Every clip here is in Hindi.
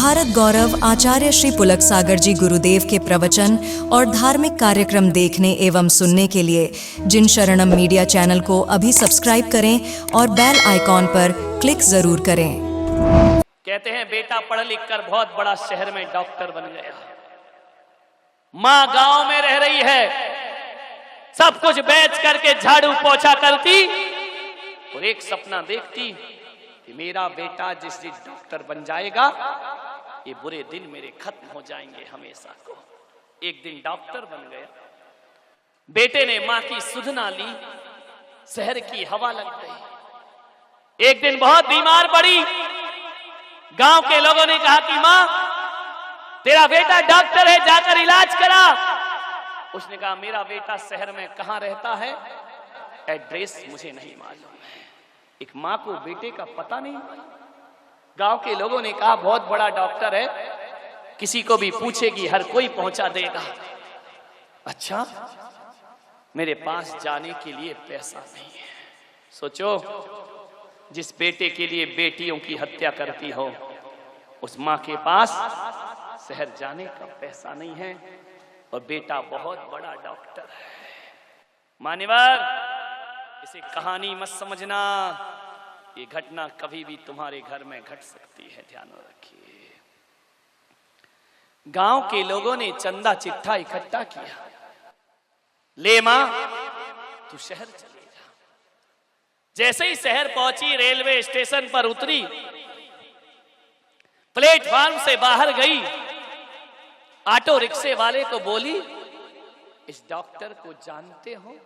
भारत गौरव आचार्य श्री पुलक सागर जी गुरुदेव के प्रवचन और धार्मिक कार्यक्रम देखने एवं सुनने के लिए जिन शरणम मीडिया चैनल को अभी सब्सक्राइब करें और बेल आइकॉन पर क्लिक जरूर करें। कहते हैं बेटा पढ़ लिख कर बहुत बड़ा शहर में डॉक्टर बन गया, माँ गांव में रह रही है, सब कुछ बेच करके झाड़ू पोछा करती और एक सपना देखती कि मेरा बेटा जिस दिन डॉक्टर बन जाएगा ये बुरे दिन मेरे खत्म हो जाएंगे हमेशा को। एक दिन डॉक्टर बन गया, बेटे ने मां की सुध ना ली, शहर की हवा लग गई। एक दिन बहुत बीमार पड़ी, गांव के लोगों ने कहा कि मां तेरा बेटा डॉक्टर है, जाकर इलाज करा। उसने कहा मेरा बेटा शहर में कहां रहता है, एड्रेस मुझे नहीं मालूम है। एक मां को बेटे का पता नहीं। गांव के लोगों ने कहा बहुत बड़ा डॉक्टर है, किसी को भी पूछेगी हर कोई पहुंचा देगा। अच्छा, मेरे पास जाने के लिए पैसा नहीं है। सोचो, जिस बेटे के लिए बेटियों की हत्या करती हो उस मां के पास शहर जाने का पैसा नहीं है और बेटा बहुत बड़ा डॉक्टर है। मान्यवर, इसे कहानी मत समझना, ये घटना कभी भी तुम्हारे घर में घट सकती है, ध्यान रखिए। गांव के लोगों ने चंदा चिट्ठा इकट्ठा किया, ले मां तू शहर चले जा। जैसे ही शहर पहुंची, रेलवे स्टेशन पर उतरी, प्लेटफॉर्म से बाहर गई, ऑटो रिक्शे वाले को बोली इस डॉक्टर को जानते हो?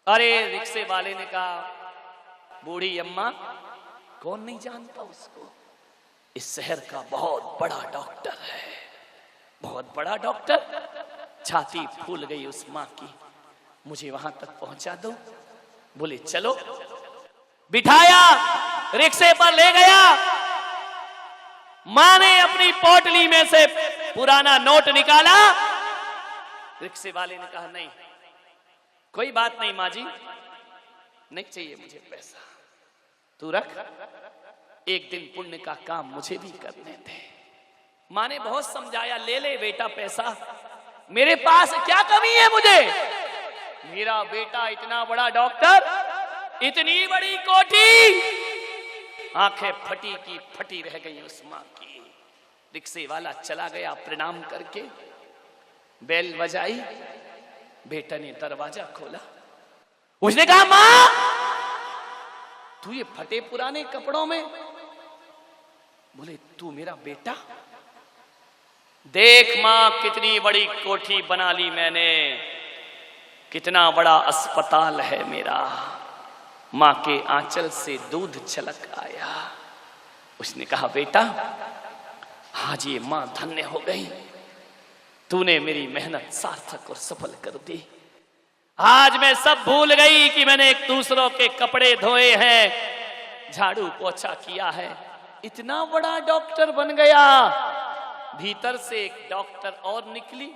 अरे रिक्शे वाले ने कहा बूढ़ी अम्मा कौन नहीं जानता उसको, इस शहर का बहुत बड़ा डॉक्टर है, बहुत बड़ा डॉक्टर। छाती फूल गई उस मां की, मुझे वहां तक पहुंचा दो। बोले चलो, बिठाया, रिक्शे पर ले गया। मां ने अपनी पोटली में से पुराना नोट निकाला। रिक्शे वाले ने कहा नहीं, कोई बात नहीं मां जी, नहीं चाहिए मुझे पैसा, तू रख, एक दिन पुण्य का काम मुझे भी करने दे। मां ने बहुत समझाया, ले ले बेटा पैसा, मेरे पास क्या कमी है मुझे, मेरा बेटा इतना बड़ा डॉक्टर, इतनी बड़ी कोठी। आंखें फटी की फटी रह गई उस मां की। रिक्शे वाला चला गया, प्रणाम करके बेल बजाई, बेटा ने दरवाजा खोला। उसने कहा मां तू ये फटे पुराने कपड़ों में? बोले तू मेरा बेटा? देख मां कितनी बड़ी कोठी बना ली मैंने, कितना बड़ा अस्पताल है मेरा। मां के आंचल से दूध छलक आया। उसने कहा बेटा आज ये मां धन्य हो गई, तूने मेरी मेहनत सार्थक और सफल कर दी। आज मैं सब भूल गई कि मैंने एक दूसरों के कपड़े धोए हैं, झाड़ू पोछा किया है, इतना बड़ा डॉक्टर बन गया। भीतर से एक डॉक्टर और निकली।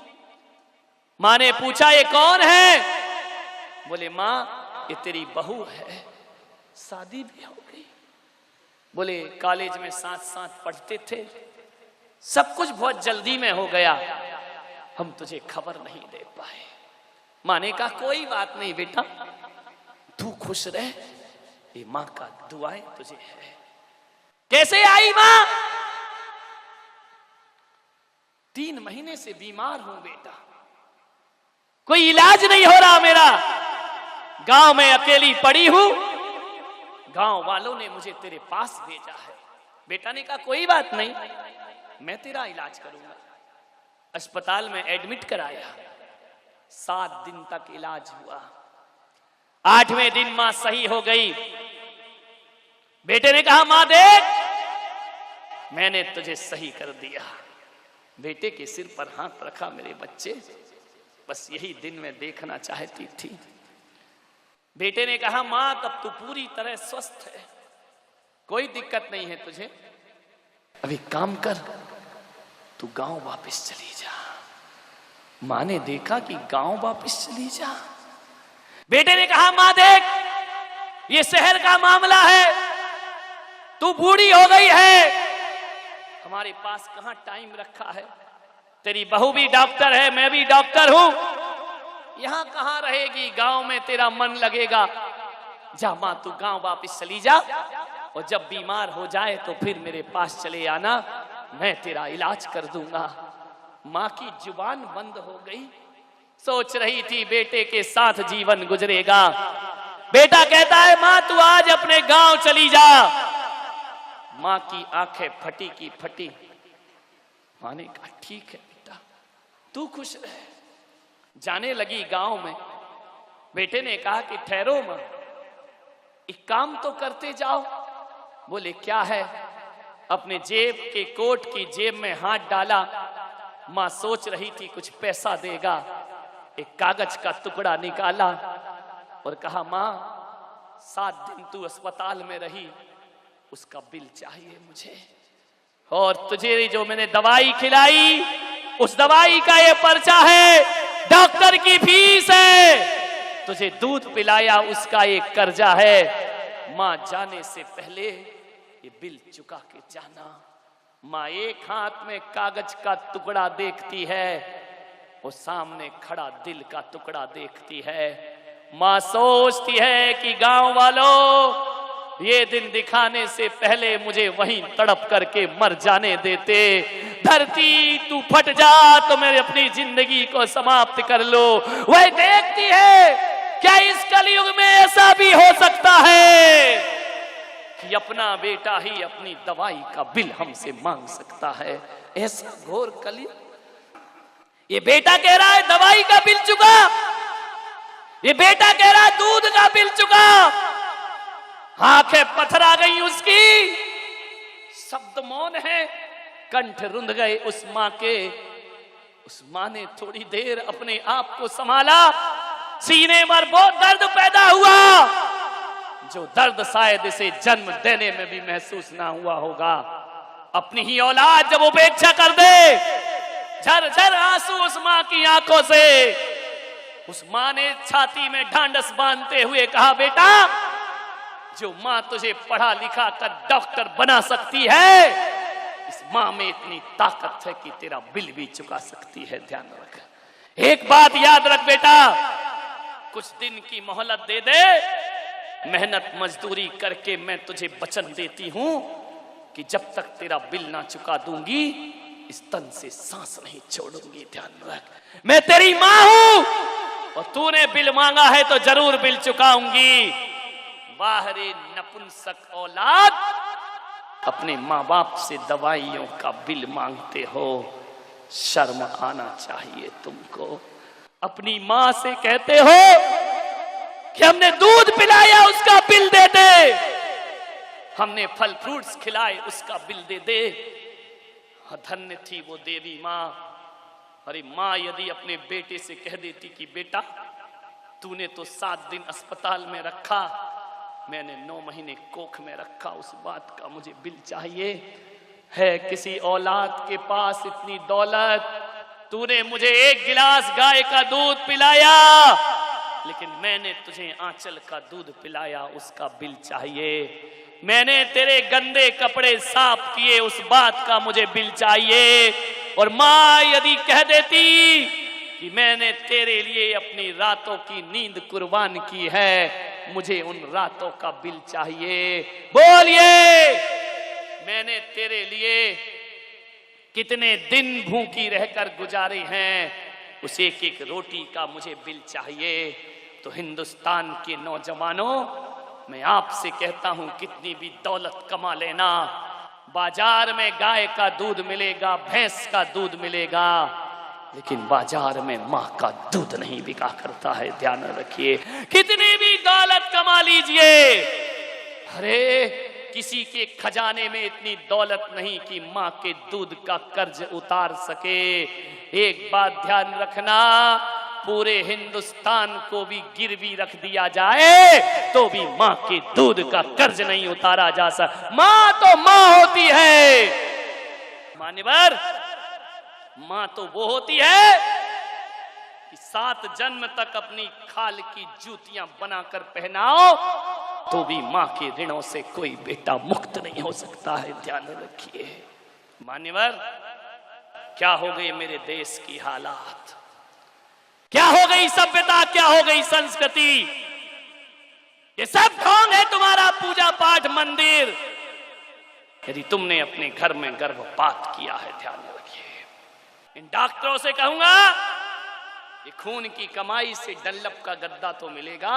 मां ने पूछा ये कौन है? बोले मां ये तेरी बहू है, शादी भी हो गई। बोले कॉलेज में साथ साथ पढ़ते थे, सब कुछ बहुत जल्दी में हो गया, हम तुझे खबर नहीं दे पाए। मां ने कहा कोई बात नहीं बेटा, तू खुश रह, ये मां का दुआएं तुझे है। कैसे आई मां? 3 महीने से बीमार हूं बेटा, कोई इलाज नहीं हो रहा मेरा, गांव में अकेली पड़ी हूं, गांव वालों ने मुझे तेरे पास भेजा है। बेटा ने कहा कोई बात नहीं, मैं तेरा इलाज करूंगा। अस्पताल में एडमिट कराया, 7 दिन तक इलाज हुआ। 8वें दिन मां सही हो गई। बेटे ने कहा मां देख, मैंने तुझे सही कर दिया। बेटे के सिर पर हाथ रखा, मेरे बच्चे बस यही दिन मैं देखना चाहती थी। बेटे ने कहा मां तब तू पूरी तरह स्वस्थ है, कोई दिक्कत नहीं है तुझे, अभी काम कर, तू गांव वापस चली जा। मां ने देखा कि गांव वापस चली जा। बेटे ने कहा मां देख, ये शहर का मामला है, तू बूढ़ी हो गई है, हम हमारे पास कहां टाइम रखा है। तेरी बहू भी डॉक्टर है, मैं भी डॉक्टर हूं, यहां कहां रहेगी, गांव में तेरा मन लगेगा। जा मां, तू गांव वापस चली जा, और जब बीमार हो जाए तो फिर मेरे पास चले आना, मैं तेरा इलाज कर दूंगा। मां की जुबान बंद हो गई। सोच रही थी बेटे के साथ जीवन गुजरेगा। बेटा कहता है मां तू आज अपने गांव चली जा। मां की आंखें फटी की फटी। मां ने कहा ठीक है बेटा, तू खुश रहे। जाने लगी गांव में। बेटे ने कहा कि ठहरो मां, एक काम तो करते जाओ। बोले क्या है? अपने जेब के कोट की जेब में हाथ डाला। मां सोच रही थी कुछ पैसा देगा। एक कागज का टुकड़ा निकाला और कहा मां 7 दिन तू अस्पताल में रही, उसका बिल चाहिए मुझे, और तुझे जो मैंने दवाई खिलाई उस दवाई का ये पर्चा है, डॉक्टर की फीस है, तुझे दूध पिलाया उसका ये कर्जा है। मां जाने से पहले ये बिल चुका के जाना। मां एक हाथ में कागज का टुकड़ा देखती है, वो सामने खड़ा दिल का टुकड़ा देखती है। मां सोचती है कि गांव वालों, ये दिन दिखाने से पहले मुझे वहीं तड़प करके मर जाने देते। धरती तू फट जा तो मैं अपनी जिंदगी को समाप्त कर लो। वह देखती है क्या इस कलयुग में ऐसा भी हो सकता है कि अपना बेटा ही अपनी दवाई का बिल हमसे मांग सकता है। ऐसा घोर कलयुग। ये बेटा कह रहा है दवाई का बिल चुका, ये बेटा कह रहा है दूध का बिल चुका। आंखें पत्थर आ गई उसकी, शब्द मौन है, कंठ रुंध गए उस मां के। उस मां ने थोड़ी देर अपने आप को संभाला। सीने पर बहुत दर्द पैदा हुआ, जो दर्द शायद इसे जन्म देने में भी महसूस ना हुआ होगा। अपनी ही औलाद जब उपेक्षा कर दे, झरझर आंसू उस मां की आंखों से। उस मां ने छाती में ढांढस बांधते हुए कहा बेटा, जो मां तुझे पढ़ा लिखा कर डॉक्टर बना सकती है, इस मां में इतनी ताकत है कि तेरा बिल भी चुका सकती है। ध्यान रख, एक बात याद रख बेटा, कुछ दिन की मोहलत दे दे, मेहनत मजदूरी करके मैं तुझे वचन देती हूं कि जब तक तेरा बिल ना चुका दूंगी इस तन से सांस नहीं छोड़ूंगी। ध्यान रख, मैं तेरी मां हूं और तूने बिल मांगा है तो जरूर बिल चुकाऊंगी। बाहरी नपुंसक औलाद, अपने मां बाप से दवाइयों का बिल मांगते हो, शर्म आना चाहिए तुमको। अपनी मां से कहते हो कि हमने दूध पिलाया उसका बिल दे दे, हमने फल फ्रूट्स खिलाए उसका बिल दे दे। धन्य थी वो देवी मां। अरे मां यदि अपने बेटे से कह देती कि बेटा तूने तो 7 दिन अस्पताल में रखा, मैंने 9 महीने कोख में रखा, उस बात का मुझे बिल चाहिए। है किसी औलाद के पास इतनी दौलत, तूने मुझे 1 गिलास गाय का दूध पिलाया, लेकिन मैंने तुझे आंचल का दूध पिलाया, उसका बिल चाहिए। मैंने तेरे गंदे कपड़े साफ किए, उस बात का मुझे बिल चाहिए। और मां यदि कह देती कि मैंने तेरे लिए अपनी रातों की नींद कुर्बान की है, मुझे उन रातों का बिल चाहिए। बोलिए, मैंने तेरे लिए कितने दिन भूखी रहकर गुजारे हैं, उस एक एक रोटी का मुझे बिल चाहिए। तो हिंदुस्तान के नौजवानों, मैं आपसे कहता हूं कितनी भी दौलत कमा लेना, बाजार में गाय का दूध मिलेगा, भैंस का दूध मिलेगा, लेकिन बाजार में मां का दूध नहीं बिका करता है। ध्यान रखिए, कितनी भी दौलत कमा लीजिए, अरे किसी के खजाने में इतनी दौलत नहीं कि मां के दूध का कर्ज उतार सके। एक बात ध्यान रखना, पूरे हिंदुस्तान को भी गिरवी रख दिया जाए तो भी मां के दूध का कर्ज नहीं उतारा जा सकता। मां तो मां होती है। मान्यवर, मां तो वो होती है कि 7 जन्म तक अपनी खाल की जूतियां बनाकर पहनाओ तो भी मां के ऋणों से कोई बेटा मुक्त नहीं हो सकता है। ध्यान रखिए, मान्यवर, क्या हो गई मेरे देश की हालात, क्या हो गई सभ्यता, क्या हो गई संस्कृति। ये सब ढोंग है तुम्हारा पूजा पाठ मंदिर। यदि तुमने अपने घर में गर्भपात किया है, ध्यान रखिए। इन डॉक्टरों से कहूंगा, ये खून की कमाई से डनलप का गद्दा तो मिलेगा,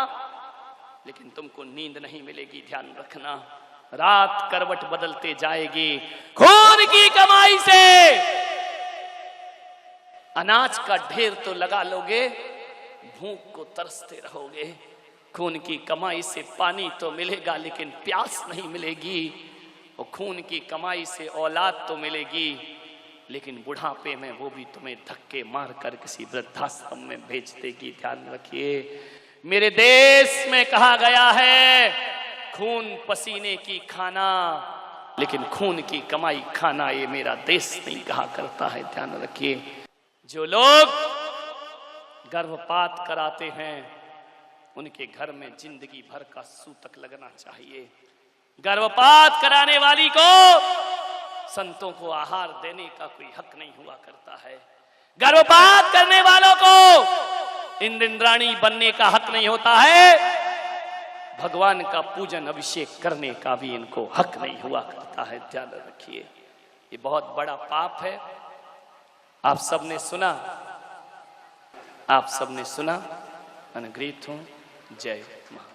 लेकिन तुमको नींद नहीं मिलेगी। ध्यान रखना, रात करवट बदलते जाएगी। खून की कमाई से अनाज का ढेर तो लगा लोगे, भूख को तरसते रहोगे। खून की कमाई से पानी तो मिलेगा, लेकिन प्यास नहीं मिलेगी। और खून की कमाई से औलाद तो मिलेगी, लेकिन बुढ़ापे में वो भी तुम्हें धक्के मारकर किसी वृद्धाश्रम में भेज देगी। ध्यान रखिए, मेरे देश में कहा गया है खून पसीने की खाना, लेकिन खून की कमाई खाना ये मेरा देश नहीं कहा करता है। ध्यान रखिए, जो लोग गर्भपात कराते हैं उनके घर में जिंदगी भर का सूतक लगना चाहिए। गर्भपात कराने वाली को संतों को आहार देने का कोई हक नहीं हुआ करता है। गर्भपात करने वालों को इंद्राणी बनने का हक नहीं होता है। भगवान का पूजन अभिषेक करने का भी इनको हक नहीं हुआ करता है। ध्यान रखिए, ये बहुत बड़ा पाप है। आप सबने सुना, आप सबने सुना। अनुग्रहित हूं। जय मां।